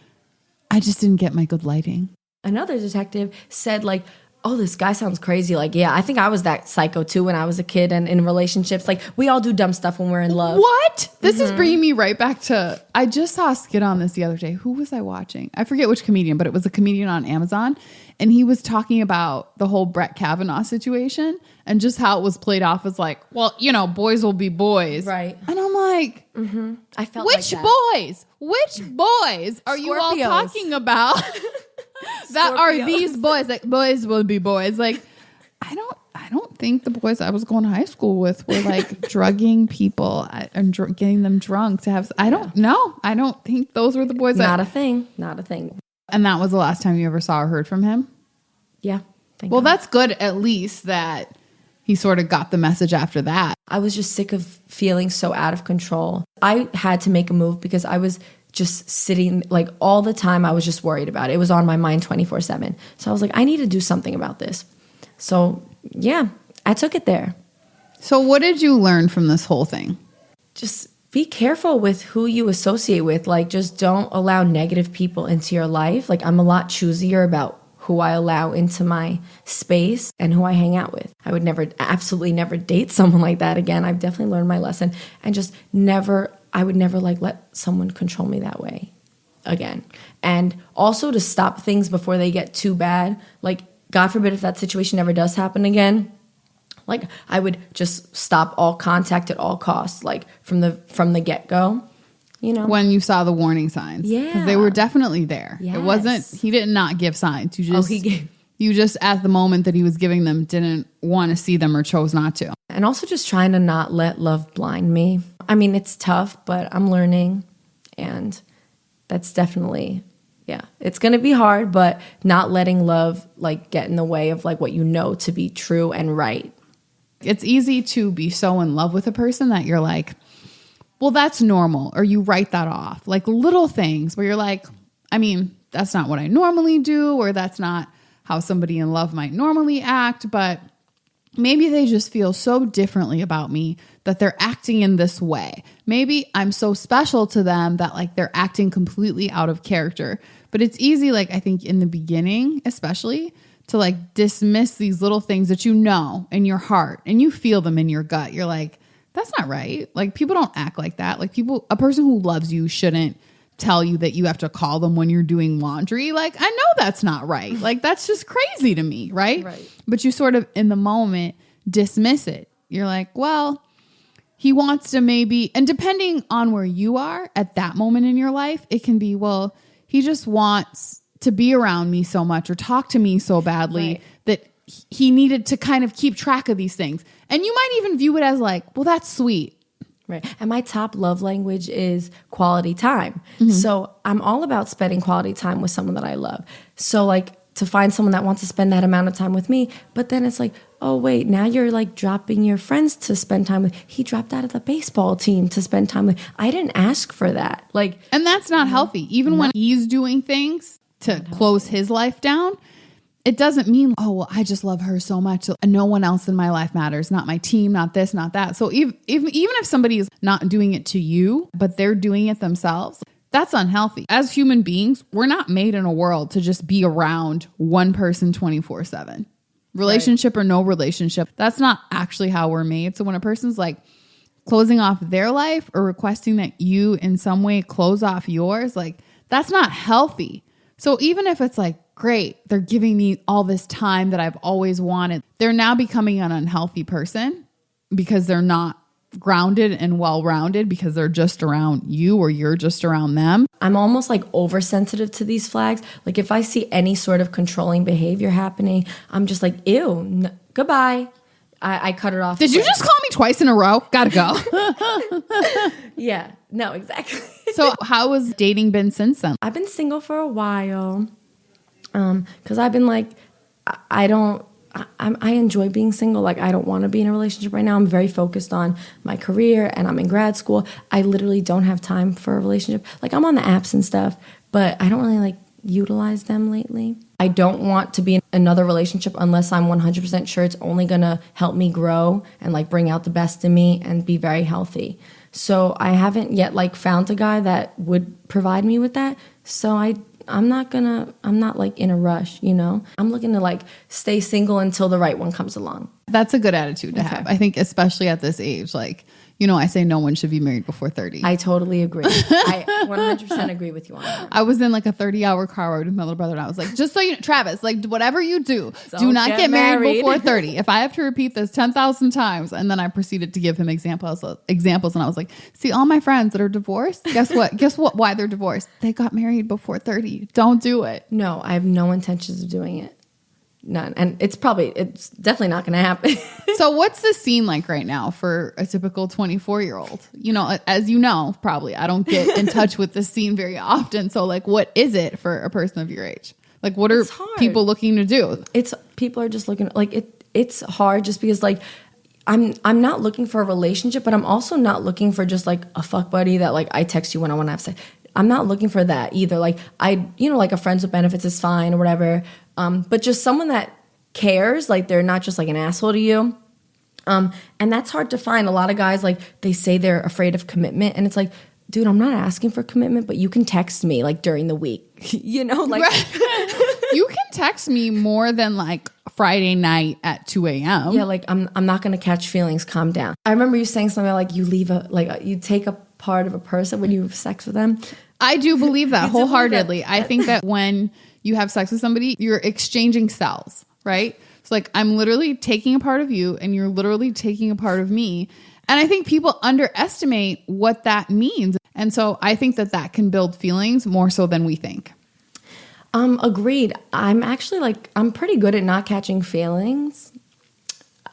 I just didn't get my good lighting. Another detective said like, oh, this guy sounds crazy. Like, yeah, I think I was that psycho too when I was a kid and in relationships. Like, we all do dumb stuff when we're in love. What? This is bringing me right back to, I just saw a skit on this the other day. Who was I watching? I forget which comedian, but it was a comedian on Amazon. And he was talking about the whole Brett Kavanaugh situation and just how it was played off as like, well, you know, boys will be boys. Right. And I'm like, I felt which like that. boys? Which boys are you all Scorpios. talking about that are these boys? Like, boys will be boys. Like, I don't think the boys I was going to high school with were like drugging people and getting them drunk to have. I don't know. I don't think those were the boys. Not a thing. Not a thing. And that was the last time you ever saw or heard from him? Yeah. Well, that's good at least that he sort of got the message after that. I was just sick of feeling so out of control. I had to make a move because I was just sitting, like, all the time I was just worried about it. It was on my mind 24/7. So I was like, I need to do something about this. So, yeah, I took it there. So what did you learn from this whole thing? Just be careful with who you associate with. Like, just don't allow negative people into your life. Like, I'm a lot choosier about who I allow into my space and who I hang out with. I would absolutely never date someone like that again. I've definitely learned my lesson, and just I would never like let someone control me that way again. And also to stop things before they get too bad. Like, God forbid if that situation ever does happen again, like, I would just stop all contact at all costs, like from the get-go, you know. When you saw the warning signs. Yeah. Because they were definitely there. Yes. It wasn't, he did not give signs. You just at the moment that he was giving them didn't want to see them or chose not to. And also just trying to not let love blind me. I mean, it's tough, but I'm learning, and that's definitely, yeah, it's going to be hard, but not letting love like get in the way of like what you know to be true and right. It's easy to be so in love with a person that you're like, well, that's normal. Or you write that off. Like little things where you're like, I mean, that's not what I normally do, or that's not how somebody in love might normally act. But maybe they just feel so differently about me that they're acting in this way. Maybe I'm so special to them that like they're acting completely out of character. But it's easy, like I think in the beginning, especially, to like dismiss these little things that you know in your heart and you feel them in your gut. You're like, that's not right. Like, people don't act like that. Like, a person who loves you shouldn't tell you that you have to call them when you're doing laundry. Like, I know that's not right. Like, that's just crazy to me, right? But you sort of in the moment dismiss it. You're like, well, he wants to maybe, and depending on where you are at that moment in your life, it can be, well, he just wants to be around me so much or talk to me so badly that he needed to kind of keep track of these things. And you might even view it as like, well, that's sweet. Right. And my top love language is quality time. So I'm all about spending quality time with someone that I love. So like to find someone that wants to spend that amount of time with me, but then it's like, oh wait, now you're like dropping your friends to spend time with. He dropped out of the baseball team to spend time with. I didn't ask for that. Like, and that's not healthy. Even when he's doing things to close his life down, it doesn't mean, oh, well, I just love her so much. And no one else in my life matters. Not my team, not this, not that. So even if somebody is not doing it to you, but they're doing it themselves, that's unhealthy. As human beings, we're not made in a world to just be around one person 24/7. Relationship or no relationship, that's not actually how we're made. So when a person's like closing off their life or requesting that you in some way close off yours, like that's not healthy. So even if it's like, great, they're giving me all this time that I've always wanted, they're now becoming an unhealthy person because they're not grounded and well-rounded because they're just around you or you're just around them. I'm almost like oversensitive to these flags. Like if I see any sort of controlling behavior happening, I'm just like, ew, goodbye. I cut it off. Did you just call me twice in a row? Gotta go. Yeah, no, exactly. So how has dating been since then? I've been single for a while because I've been like, I enjoy being single. Like, I don't want to be in a relationship right now. I'm very focused on my career and I'm in grad school. I literally don't have time for a relationship. Like, I'm on the apps and stuff, but I don't really like utilize them lately. I don't want to be in another relationship unless I'm 100% sure it's only going to help me grow and like bring out the best in me and be very healthy. So I haven't yet like found a guy that would provide me with that. So I'm not like in a rush, you know? I'm looking to like stay single until the right one comes along. That's a good attitude to have. I think especially at this age, like, you know, I say no one should be married before 30. I totally agree. I 100% agree with you on that. I was in like a 30-hour car ride with my little brother, and I was like, just so you know, Travis, like whatever you do, do not get married before 30. If I have to repeat this 10,000 times, and then I proceeded to give him examples, and I was like, see, all my friends that are divorced, guess what? Why they're divorced? They got married before 30. Don't do it. No, I have no intentions of doing it. None. And it's definitely not going to happen. So what's the scene like right now for a typical 24-year-old? You know, as you know, probably I don't get in touch with the scene very often. So like, what is it for a person of your age? Like, what are people looking to do? People are just looking like it's hard just because like I'm not looking for a relationship, but I'm also not looking for just like a fuck buddy that like I text you when I want to have sex. I'm not looking for that either. Like like a friends with benefits is fine or whatever. But just someone that cares, like they're not just like an asshole to you. And that's hard to find. A lot of guys, like they say they're afraid of commitment. And it's like, dude, I'm not asking for commitment, but you can text me like during the week, you know, like right. You can text me more than like Friday night at 2 a.m. Yeah. Like I'm not going to catch feelings. Calm down. I remember you saying something like you take a part of a person when you have sex with them. I do believe that wholeheartedly. I think that when you have sex with somebody, you're exchanging cells, right? So like I'm literally taking a part of you and you're literally taking a part of me. And I think people underestimate what that means. And so I think that can build feelings more so than we think. Agreed. I'm actually I'm pretty good at not catching feelings,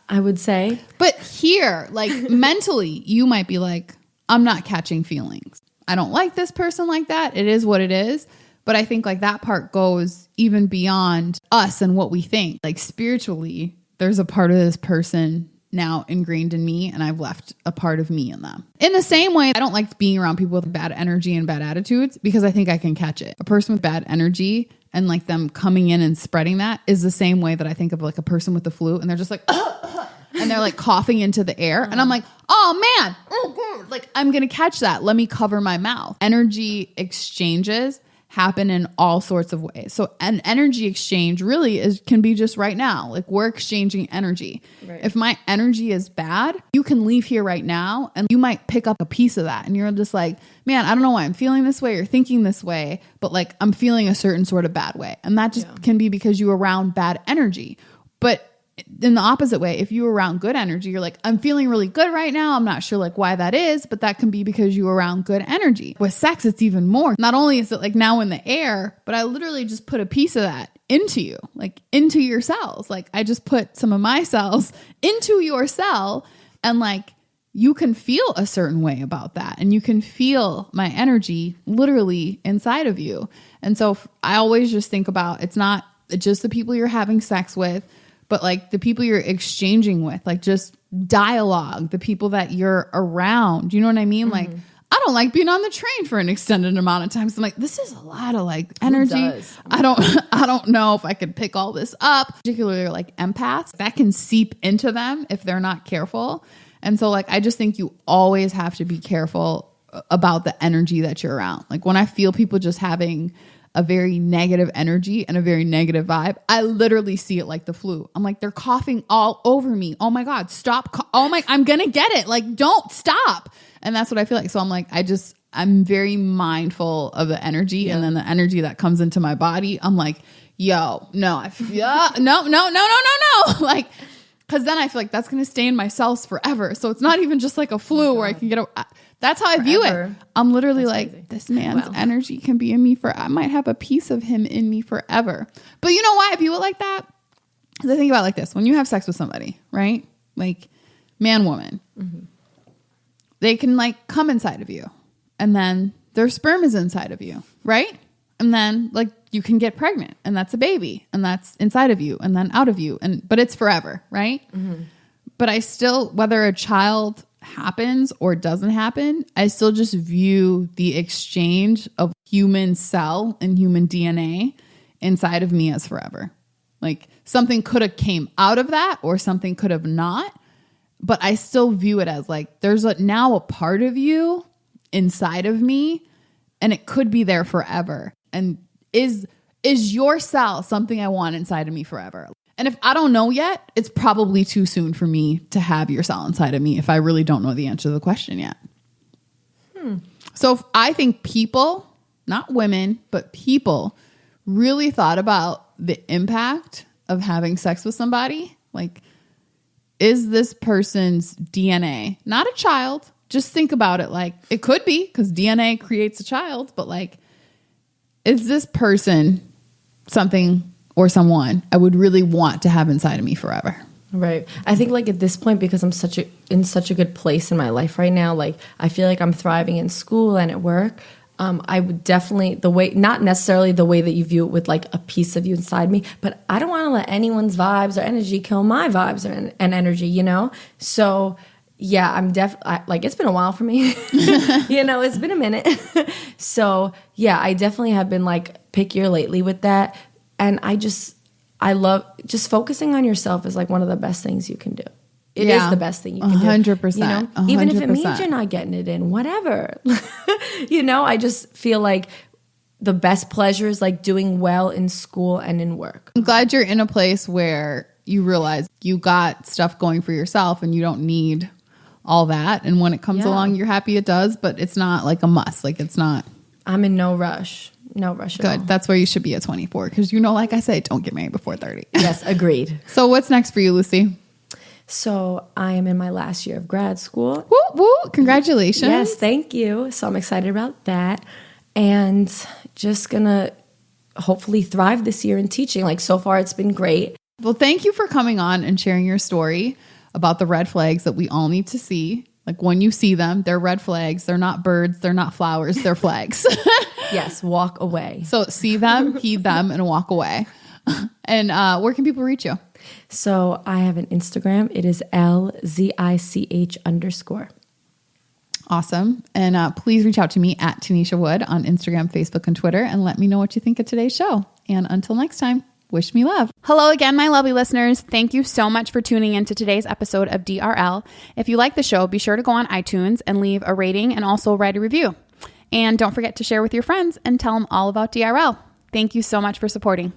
I would say. But here, like mentally, you might be like, I'm not catching feelings. I don't like this person like that. It is what it is. But I think like that part goes even beyond us and what we think. Like spiritually, there's a part of this person now ingrained in me, and I've left a part of me in them. In the same way, I don't like being around people with bad energy and bad attitudes because I think I can catch it. A person with bad energy and like them coming in and spreading that is the same way that I think of like a person with the flu and they're just like, and they're like coughing into the air. And I'm like, oh man, like I'm going to catch that. Let me cover my mouth. Energy exchanges happen in all sorts of ways. So an energy exchange really can be just right now. Like we're exchanging energy. Right. If my energy is bad, you can leave here right now and you might pick up a piece of that. And you're just like, man, I don't know why I'm feeling this way or thinking this way, but like I'm feeling a certain sort of bad way. And that just can be because you're around bad energy. But in the opposite way, if you're around good energy, you're like, I'm feeling really good right now. I'm not sure like why that is, but that can be because you're around good energy. With sex, it's even more. Not only is it like now in the air, but I literally just put a piece of that into you, like into your cells. Like I just put some of my cells into your cell, and like you can feel a certain way about that. And you can feel my energy literally inside of you. And so I always just think about, it's not just the people you're having sex with, but like the people you're exchanging with, like just dialogue, the people that you're around. You know what I mean? Mm-hmm. Like, I don't like being on the train for an extended amount of time. So I'm like, this is a lot of like energy. I don't know if I could pick all this up. Particularly like empaths, that can seep into them if they're not careful. And so like, I just think you always have to be careful about the energy that you're around. Like when I feel people just having a very negative energy and a very negative vibe, I literally see it like the flu. I'm like, they're coughing all over me. Oh my God, stop. I'm going to get it. Like, don't stop. And that's what I feel like. So I'm like, I'm very mindful of the energy. Yeah. And then the energy that comes into my body, I'm like, yo, no. Like, cause then I feel like that's going to stay in my cells forever. So it's not even just like a flu where I can get that's how I view it. I'm literally that's like, crazy. This man's energy can be in me I might have a piece of him in me forever. But you know why I view it like that? Because I think about it like this. When you have sex with somebody, right? Like man, woman, they can like come inside of you and then their sperm is inside of you, right? And then like you can get pregnant and that's a baby and that's inside of you and then out of you. But it's forever, right? Mm-hmm. But I still, whether a child happens or doesn't happen, I still just view the exchange of human cell and human DNA inside of me as forever. Like something could have came out of that or something could have not, but I still view it as like there's now a part of you inside of me and it could be there forever. And is your cell something I want inside of me forever? And if I don't know yet, it's probably too soon for me to have your cell inside of me if I really don't know the answer to the question yet. So if I think people, not women, but people really thought about the impact of having sex with somebody, like, is this person's DNA, not a child? Just think about it like it could be because DNA creates a child, but like, is this person something or someone I would really want to have inside of me forever? Right. I think like at this point, because I'm in such a good place in my life right now, like I feel like I'm thriving in school and at work. I would definitely, not necessarily the way that you view it with like a piece of you inside me, but I don't want to let anyone's vibes or energy kill my vibes and energy, you know? So yeah, I'm like, it's been a while for me, it's been a minute. So yeah, I definitely have been like pickier lately with that. And I love just focusing on yourself is like one of the best things you can do. It is the best thing you can 100%, do. 100%. Even if it means you're not getting it in, whatever. I just feel like the best pleasure is like doing well in school and in work. I'm glad you're in a place where you realize you got stuff going for yourself and you don't need all that. And when it comes along, you're happy it does, but it's not like a must. Like it's not. I'm in no rush. No rush at all. Good. That's where you should be at 24. Because like I say, don't get married before 30. Yes, agreed. So what's next for you, Lucy? So I am in my last year of grad school. Woo, woo. Congratulations. Yes, thank you. So I'm excited about that. And just going to hopefully thrive this year in teaching. Like so far, it's been great. Well, thank you for coming on and sharing your story about the red flags that we all need to see. Like when you see them, they're red flags. They're not birds. They're not flowers. They're flags. Yes, walk away. So see them, heed them, and walk away. And where can people reach you? So I have an Instagram. It is LZICH_. Awesome. And please reach out to me at Tanisha Wood on Instagram, Facebook, and Twitter, and let me know what you think of today's show. And until next time, wish me love. Hello again, my lovely listeners. Thank you so much for tuning into today's episode of DRL. If you like the show, be sure to go on iTunes and leave a rating and also write a review. And don't forget to share with your friends and tell them all about DRL. Thank you so much for supporting.